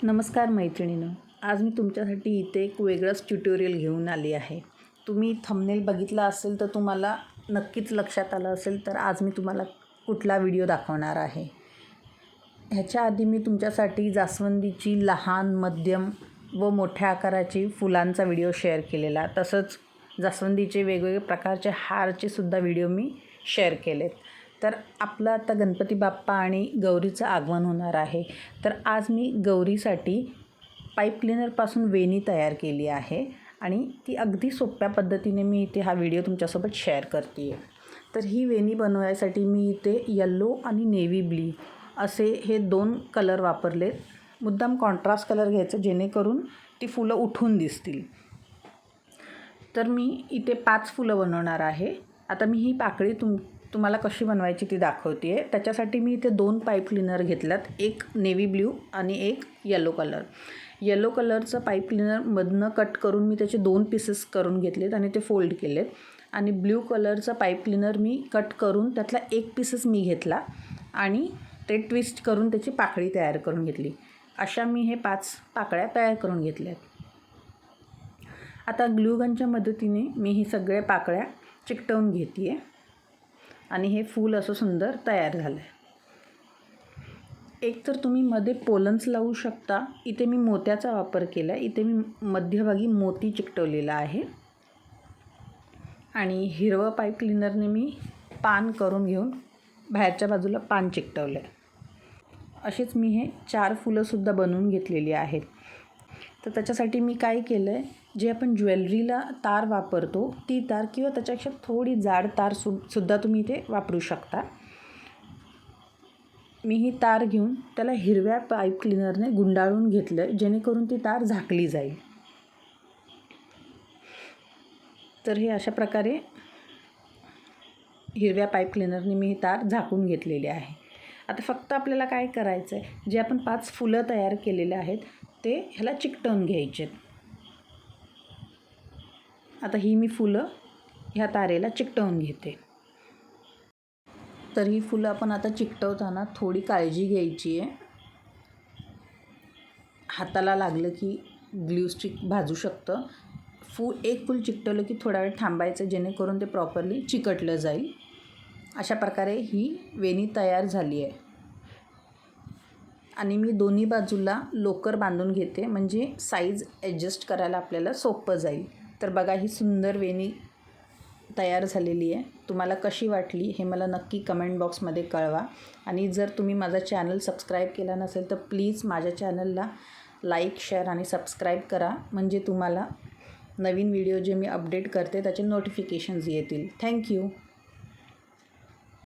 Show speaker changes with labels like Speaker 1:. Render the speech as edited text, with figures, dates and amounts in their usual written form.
Speaker 1: नमस्कार मैत्रिणींनो, आज मी तुमच्यासाठी इथे एक वेगळंच ट्युटोरियल घेऊन आली आहे. तुम्ही थंबनेल बघितला असेल तर तुम्हाला नक्कीच लक्षात आलं असेल तर आज मी तुम्हाला कुठला व्हिडिओ दाखवणार आहे. ह्याच्या आधी मी तुमच्यासाठी जास्वंदीची लहान, मध्यम व मोठ्या आकाराची फुलांचा व्हिडिओ शेअर केलेला. तसंच जास्वंदीचे वेगवेगळे प्रकारचे हारचे सुद्धा व्हिडिओ मी शेअर केलेत. तर आपलं आता गणपती बाप्पा आणि गौरीचं आगमन होणार आहे. तर आज मी गौरीसाठी पाईप क्लीनरपासून वेणी तयार केली आहे आणि ती अगदी सोप्या पद्धतीने मी इथे हा व्हिडिओ तुमच्यासोबत शेअर करते आहे. तर ही वेणी बनवायसाठी मी इथे येल्लो आणि नेव्ही ब्ल्यू असे हे 2 कलर वापरले. मुद्दाम कॉन्ट्रास्ट कलर घ्यायचं जेणेकरून ती फुलं उठून दिसतील. तर मी इथे 5 फुलं बनवणार आहे. आता मी ही पाकळी तुम्हाला कशी बनवायची ती दाखवते आहे. त्याच्यासाठी मी इथे 2 पाईप क्लीनर घेतल्यात, एक नेव्ही ब्ल्यू आणि एक येलो कलर. येलो कलरचं पाईप क्लीनर मधनं कट करून मी त्याचे 2 पीसेस करून घेतलेत आणि ते फोल्ड केलेत. आणि ब्ल्यू कलरचं पाईप क्लीनर मी कट करून त्यातला एक पीसेस मी घेतला आणि ते ट्विस्ट करून त्याची पाकळी तयार करून घेतली. अशा मी हे 5 पाकळ्या तयार करून घेतल्यात. आता ग्लूगनच्या मदतीने मी ही सगळ्या पाकळ्या चिकटवून घेते आहे आणि हे फूल असं सुंदर तयार झालं आहे. एक तर तुम्ही मध्ये पोलन्स लावू शकता. इथे मी मोत्याचा वापर केला आहे. इथे मी मध्यभागी मोती चिकटवलेला आहे आणि हिरवं पाईप क्लीनरने मी पान करून घेऊन बाहेरच्या बाजूला पान चिकटवलं आहे. अशीच मी हे 4 फुलंसुद्धा बनवून घेतलेली आहेत. तर त्याच्यासाठी मी काय केलं आहे, जे आपण ज्वेलरीला तार वापरतो ती तार किंवा त्याच्यापेक्षा थोडी जाड तार सुद्धा तुम्ही इथे वापरू शकता. मी ही तार घेऊन त्याला हिरव्या पाईप क्लीनरने गुंडाळून घेतलं जेणेकरून ती तार झाकली जाईल. तर हे अशा प्रकारे हिरव्या पाईप क्लीनरने मी ही तार झाकून घेतलेली आहे. आता फक्त आपल्याला काय करायचं आहे, जे आपण 5 फुलं तयार केलेले आहेत ते ह्याला चिकटवून घ्यायचे. आता ही मी फुलं ह्या तारेला चिकटवून घेते. तर ही फुलं आपण आता चिकटवताना थोडी काळजी घ्यायची आहे. हाताला लागलं की ग्लू स्टिक भाजू शकतं. एक फूल चिकटवलं की थोडा वेळ थांबायचं जेणेकरून ते प्रॉपरली चिकटलं जाईल. अशा प्रकारे ही वेणी तयार झाली आहे आणि मी दोन्ही बाजूला लोकर बांधून घेते म्हणजे साईज ॲडजस्ट करायला आपल्याला सोपं जाईल. तर बघा ही सुंदर वेणी तयार झालेली आहे. तुम्हाला कशी वाटली हे मला नक्की कमेंट बॉक्समध्ये कळवा. आणि जर तुम्ही माझा चॅनल सबस्क्राईब केला नसेल तर प्लीज माझ्या चॅनलला लाईक, शेअर आणि सबस्क्राईब करा म्हणजे तुम्हाला नवीन व्हिडिओ जे मी अपडेट करते त्याचे नोटिफिकेशन्स येतील. थँक्यू.